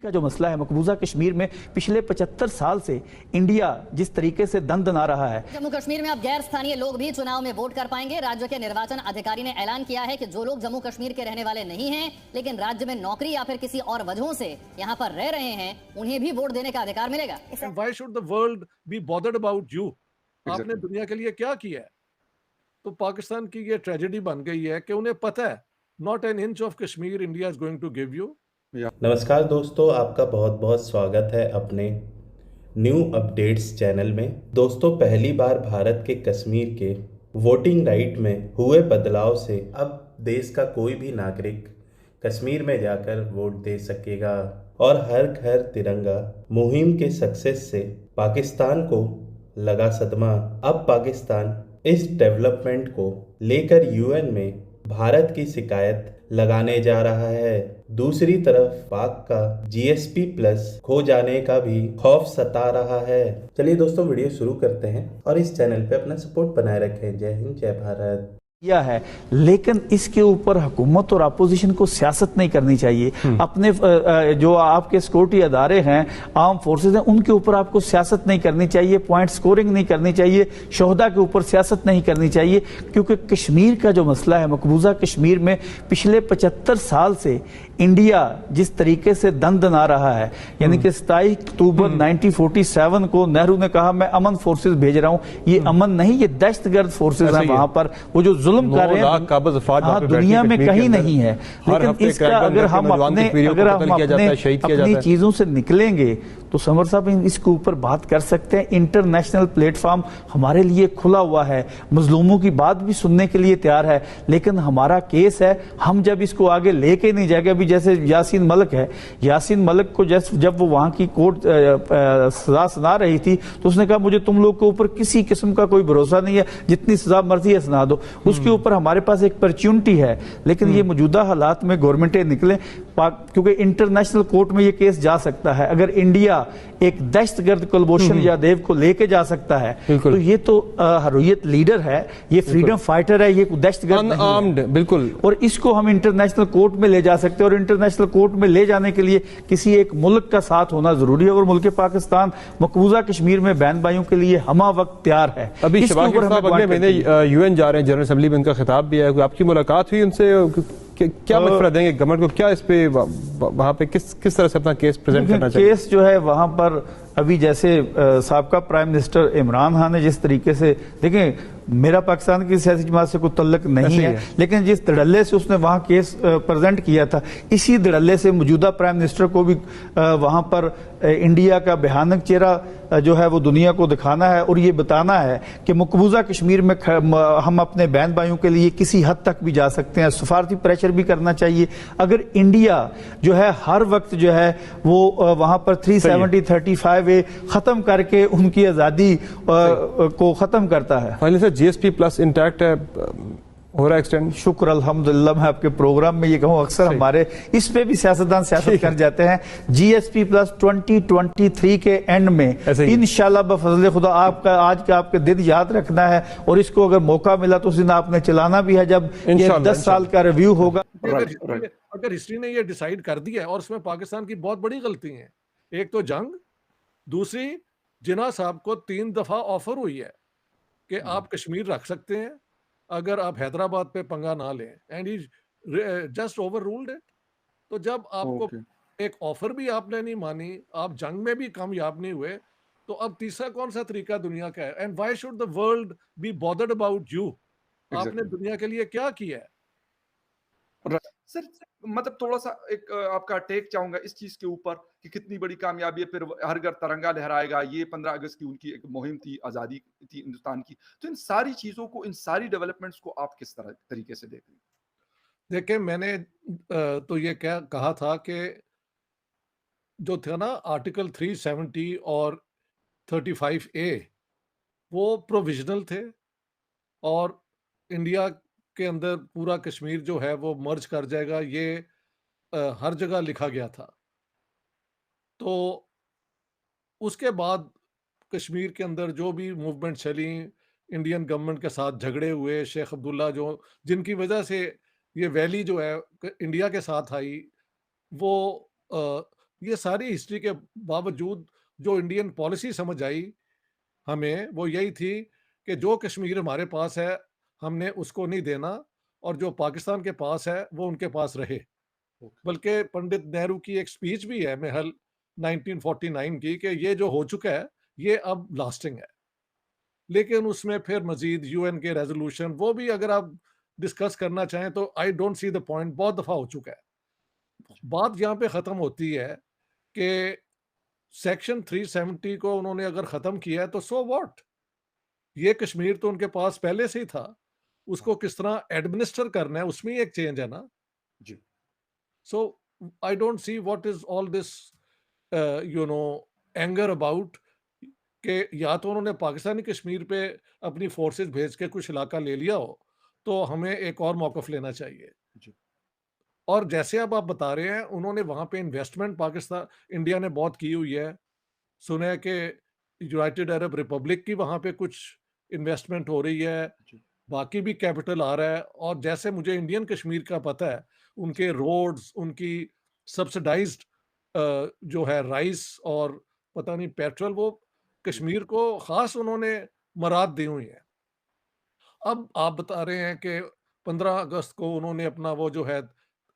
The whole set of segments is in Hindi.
का जो मसला है मकबूजा कश्मीर में पिछले 75 साल से इंडिया जिस तरीके से दंदना रहा है। जम्मू कश्मीर में अब गैर स्थानीय लोग भी चुनाव में वोट कर पाएंगे। राज्य के निर्वाचन अधिकारी ने ऐलान किया है कि जो लोग जम्मू कश्मीर के रहने वाले नहीं हैं लेकिन राज्य में नौकरी या फिर किसी और वजहों से यहाँ पर रह रहे हैं, उन्हें भी वोट देने का अधिकार मिलेगा। Why should the world be bothered about you? आपने दुनिया के लिए क्या किया है? तो पाकिस्तान की ये ट्रेजेडी बन गई है कि उन्हें पता है not an inch of Kashmir India is going to give you. नमस्कार दोस्तों, आपका बहुत बहुत स्वागत है अपने न्यू अपडेट्स चैनल में। दोस्तों, पहली बार भारत के कश्मीर के वोटिंग राइट में हुए बदलाव से अब देश का कोई भी नागरिक कश्मीर में जाकर वोट दे सकेगा और हर घर तिरंगा मुहिम के सक्सेस से पाकिस्तान को लगा सदमा। अब पाकिस्तान इस डेवलपमेंट को लेकर यूएन में भारत की शिकायत लगाने जा रहा है। दूसरी तरफ पाक का जीएसपी प्लस खो जाने का भी खौफ सता रहा है। चलिए दोस्तों, वीडियो शुरू करते हैं और इस चैनल पे अपना सपोर्ट बनाए रखें। जय हिंद, जय भारत। किया है, लेकिन इसके ऊपर हुकूमत और अपोजिशन को सियासत नहीं करनी चाहिए। अपने जो आपके सिक्योरिटी अदारे हैं, आर्म फोर्सेज हैं, उनके ऊपर आपको सियासत नहीं करनी चाहिए, पॉइंट स्कोरिंग नहीं करनी चाहिए, शोहदा के ऊपर सियासत नहीं करनी चाहिए। क्योंकि कश्मीर का जो मसला है मकबूजा कश्मीर में पिछले 75 साल से इंडिया जिस तरीके से दंदना रहा है, यानी कि 27 अक्टूबर 1947 को नेहरू ने कहा मैं अमन फोर्सेज भेज रहा हूं। ये अमन नहीं, ये दहशतगर्द फोर्सेज हैं। वहां पर वो जो जुल्म कर रहे हैं हाँ, दुनिया में कहीं नहीं है। लेकिन इसका अगर हम अपनी चीजों से निकलेंगे तो समर साहब इसके ऊपर बात कर सकते हैं। इंटरनेशनल प्लेटफॉर्म हमारे लिए खुला हुआ है, मजलूमों की बात भी सुनने के लिए तैयार है। लेकिन हमारा केस है, हम जब इसको आगे लेके नहीं जाएंगे। अभी जैसे यासीन मलिक है, यासीन मलिक को जब वो वहां की कोर्ट सजा सुना रही थी तो उसने कहा मुझे तुम लोग के ऊपर किसी किस्म का कोई भरोसा नहीं है, जितनी सजा मर्जी है सुना दो। उसके ऊपर हमारे पास एक अपॉर्चुनिटी है, लेकिन ये मौजूदा हालात में गवर्नमेंटें निकले, क्योंकि इंटरनेशनल कोर्ट में ये केस जा सकता है। अगर इंडिया एक दहशतगर्द कुलभूषण यादव को लेके जा सकता है तो ये तो हर्रियत लीडर है, ये फ्रीडम फाइटर है, ये दहशतगर्द नहीं है। बिल्कुल। और इसको हम इंटरनेशनल कोर्ट में ले जा सकते हैं, और इंटरनेशनल कोर्ट में ले जाने के लिए किसी एक मुल्क का साथ होना जरूरी है। और मुल्क पाकिस्तान मकबूजा कश्मीर में बहन भाइयों के लिए हमा वक्त तैयार है। अभी शहबाज साहब अगले महीने यूएन जा रहे हैं, जनरल असेंबली में उनका खिताब भी है। आपकी मुलाकात हुई उनसे? क्या मशवरा देंगे गवर्नमेंट को? क्या इस पे वहां पे किस तरह से अपना केस प्रेजेंट करना चाहिए? केस जो है वहां पर अभी जैसे साबका प्राइम मिनिस्टर इमरान खान ने जिस तरीके से, देखें मेरा पाकिस्तान की सियासी जमात से कोई तल्लक नहीं है, लेकिन जिस धड़ल्ले से उसने वहां केस प्रेजेंट किया था, इसी धड़ल्ले से मौजूदा प्राइम मिनिस्टर को भी वहां पर इंडिया का भयानक चेहरा जो है वो दुनिया को दिखाना है और ये बताना है कि मकबूजा कश्मीर में हम अपने बहन भाइयों के लिए किसी हद तक भी जा सकते हैं। सफारती प्रेशर भी करना चाहिए। अगर इंडिया जो है हर वक्त जो है वो वहां पर 370-35A खत्म करके उनकी आजादी को खत्म करता है। जीएसपी प्लस इंटैक्ट है, हो रहा एक्सटेंड। शुक्र अल्हम्दुलिल्लाह। मैं आपके प्रोग्राम में ये कहूँ, अक्सर हमारे इस पे भी सियासतदान सियासत कर जाते हैं। जीएसपी प्लस 2023 के एंड में इंशाल्लाह बफज़ल खुदा आपका आज का आपके दिन याद रखना है, और इसको अगर मौका मिला तो उस दिन आपने चलाना भी है जब ये 10 साल का रिव्यू होगा। अगर हिस्ट्री ने ये डिसाइड कर दिया है, और उसमें पाकिस्तान की बहुत बड़ी गलती है। एक तो जंग, दूसरी जिन्ना साहब को 3 दफा ऑफर हुई है कि आप कश्मीर रख सकते हैं अगर आप हैदराबाद पे पंगा ना लें, and he just over ruled it. तो जब आपको एक ऑफर भी आपने नहीं मानी, आप जंग में भी कामयाब नहीं हुए, तो अब तीसरा कौन सा तरीका दुनिया का है? And why should the world be bothered about you? आपने दुनिया के लिए क्या किया है? सर मतलब थोड़ा सा एक आपका टेक चाहूंगा इस चीज के ऊपर कि कितनी बड़ी कामयाबी है, फिर हर घर तिरंगा लहराएगा। ये 15 अगस्त की उनकी एक मुहिम थी, आजादी थी हिंदुस्तान की। तो इन सारी चीजों को, इन सारी डेवलपमेंट्स को आप किस तरह तरीके से देख रहे हैं? देखिए, मैंने तो ये क्या कहा था कि जो था ना आर्टिकल 370 और 35A, वो प्रोविजनल थे, और इंडिया के अंदर पूरा कश्मीर जो है वो मर्ज कर जाएगा, ये हर जगह लिखा गया था। तो उसके बाद कश्मीर के अंदर जो भी मूवमेंट चली, इंडियन गवर्नमेंट के साथ झगड़े हुए, शेख अब्दुल्ला जिनकी वजह से ये वैली जो है इंडिया के साथ आई, वो ये सारी हिस्ट्री के बावजूद जो इंडियन पॉलिसी समझ आई हमें, वो यही थी कि जो कश्मीर हमारे पास है हमने उसको नहीं देना, और जो पाकिस्तान के पास है वो उनके पास रहे। बल्कि पंडित नेहरू की एक स्पीच भी है महल 1949 की कि ये जो हो चुका है ये अब लास्टिंग है। लेकिन उसमें फिर मजीद यूएन के रेजोल्यूशन वो भी अगर आप डिस्कस करना चाहें तो आई डोंट सी द पॉइंट, बहुत दफा हो चुका है। बात यहाँ पे खत्म होती है कि सेक्शन 370 को उन्होंने अगर खत्म किया है तो सो व्हाट, ये कश्मीर तो उनके पास पहले से ही था, उसको किस तरह एडमिनिस्टर करना है उसमें ही एक चेंज है ना जी। So I don't see what is all this you know anger about, कि या तो उन्होंने पाकिस्तानी कश्मीर पे अपनी फोर्सेस भेज के कुछ इलाका ले लिया हो तो हमें एक और मौकफ लेना चाहिए। जी। और जैसे अब आप बता रहे हैं उन्होंने वहां पे इन्वेस्टमेंट पाकिस्तान इंडिया ने बहुत की हुई है, सुना है कि यूनाइटेड अरब रिपब्लिक की वहां पे कुछ इन्वेस्टमेंट हो रही है, जी। बाकी भी कैपिटल आ रहा है। और जैसे मुझे इंडियन कश्मीर का पता है, उनके रोड्स, उनकी सब्सिडाइज्ड जो है राइस और पता नहीं पेट्रोल, वो कश्मीर को खास उन्होंने मराद दी हुई है। अब आप बता रहे हैं कि 15 अगस्त को उन्होंने अपना वो जो है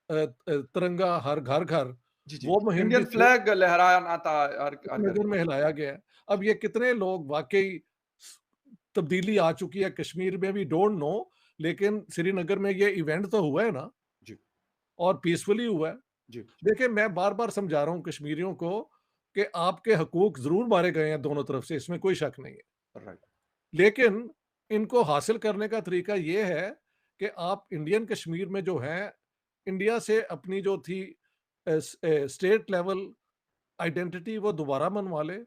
तिरंगा हर घर घर, जी, जी। वो मुहिम इंडियन भी फ्लैग लहराना था हर हर घर नगर में पे। हिलाया गया है। अब ये कितने लोग वाकई तब्दीली आ चुकी है कश्मीर में, भी डोंट नो, लेकिन श्रीनगर में ये इवेंट तो हुआ है ना, जी। और पीसफुली हुआ है। जी। देखिए मैं बार बार समझा रहा हूँ कश्मीरियों को कि आपके हकूक जरूर मारे गए हैं दोनों तरफ से, इसमें कोई शक नहीं है, राइट। लेकिन इनको हासिल करने का तरीका ये है कि आप इंडियन कश्मीर में जो है इंडिया से अपनी जो थी स्टेट लेवल आइडेंटिटी वो दोबारा मनवा ले।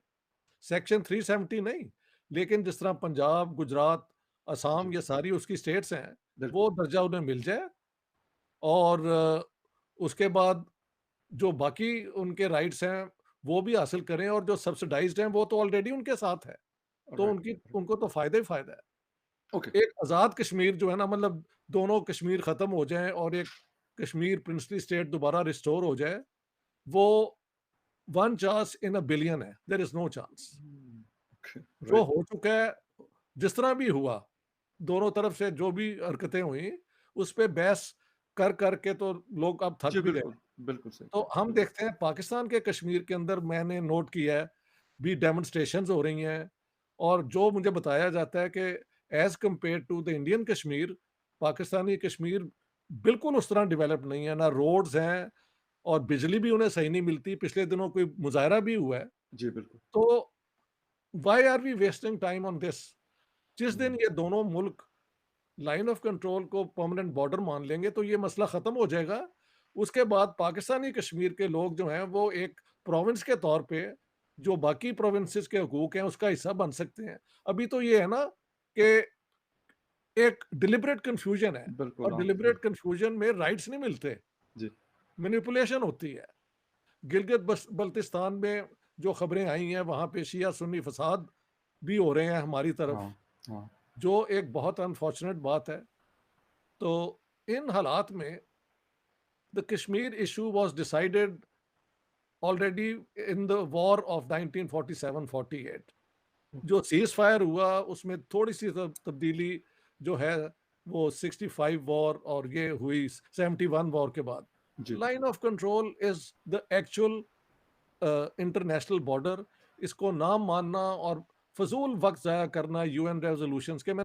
सेक्शन 370 नहीं, लेकिन जिस तरह पंजाब, गुजरात, असम, जी। ये सारी उसकी स्टेट्स हैं, बिल्कुल। वो दर्जा उन्हें मिल जाए। और उसके बाद जो बाकी उनके राइट्स हैं वो भी हासिल करें, और जो सब्सिडाइज्ड हैं वो तो ऑलरेडी उनके साथ है, तो राइट, उनकी राइट। उनको तो फायदा ही फायदा है। ओके। एक आज़ाद कश्मीर जो है ना, मतलब दोनों कश्मीर खत्म हो जाएं और एक कश्मीर प्रिंसली स्टेट दोबारा रिस्टोर हो जाए, वो one chance in a billion है, there is no chance. Okay. जो राइट। हो चुका है, जिस तरह भी हुआ, दोनों तरफ से जो भी हरकतें हुई, उस पे बहस कर करके तो लोग अब थक जी, भी गए। बिल्कुल। बिल्कुल सही तो कहा। हम बिल्कुल। देखते हैं पाकिस्तान के कश्मीर के अंदर मैंने नोट किया है भी डेमोन्स्ट्रेशंस हो रही हैं, और जो मुझे बताया जाता है कि as compared to the Indian Kashmir, Pakistani Kashmir बिल्कुल उस तरह डेवलप नहीं है, ना रोड्स हैं और बिजली भी उन्हें सही नहीं मिलती। पिछले दिनों कोई मुजाहरा भी हुआ है। जी, बिल्कुल। तो why are we wasting time on this? जिस दिन हुँ। ये दोनों मुल्क लाइन ऑफ कंट्रोल को परमानेंट बॉर्डर मान लेंगे तो ये मसला खत्म हो जाएगा। उसके बाद पाकिस्तानी कश्मीर के लोग जो हैं वो एक प्रोविंस के तौर पे जो बाकी प्रोविंसेस के हकूक हैं उसका हिस्सा बन सकते हैं। अभी तो ये है ना कि एक डिलिबरेट कंफ्यूजन है, बिल्कुल, और हाँ। डिलिबरेट कंफ्यूजन में राइट्स नहीं मिलते, जी। मैनिपुलेशन होती है। गिलगित बल्तिस्तान में जो खबरें आई हैं वहां पे शिया सुन्नी फसाद भी हो रहे हैं हमारी तरफ, हाँ, हाँ। जो एक बहुत अनफॉर्चुनेट बात है। तो इन हालात में the Kashmir issue was decided already in the war of 1947-48। जो सीज फायर हुआ उसमें थोड़ी सी तब्दीली जो है वो 65 वॉर और ये हुई 71 वॉर के बाद। जी। Line of control is the actual international border. इसको ना मानना और फजूल वक्त जाया करना यूएन रेजोल्यूशंस के, मैं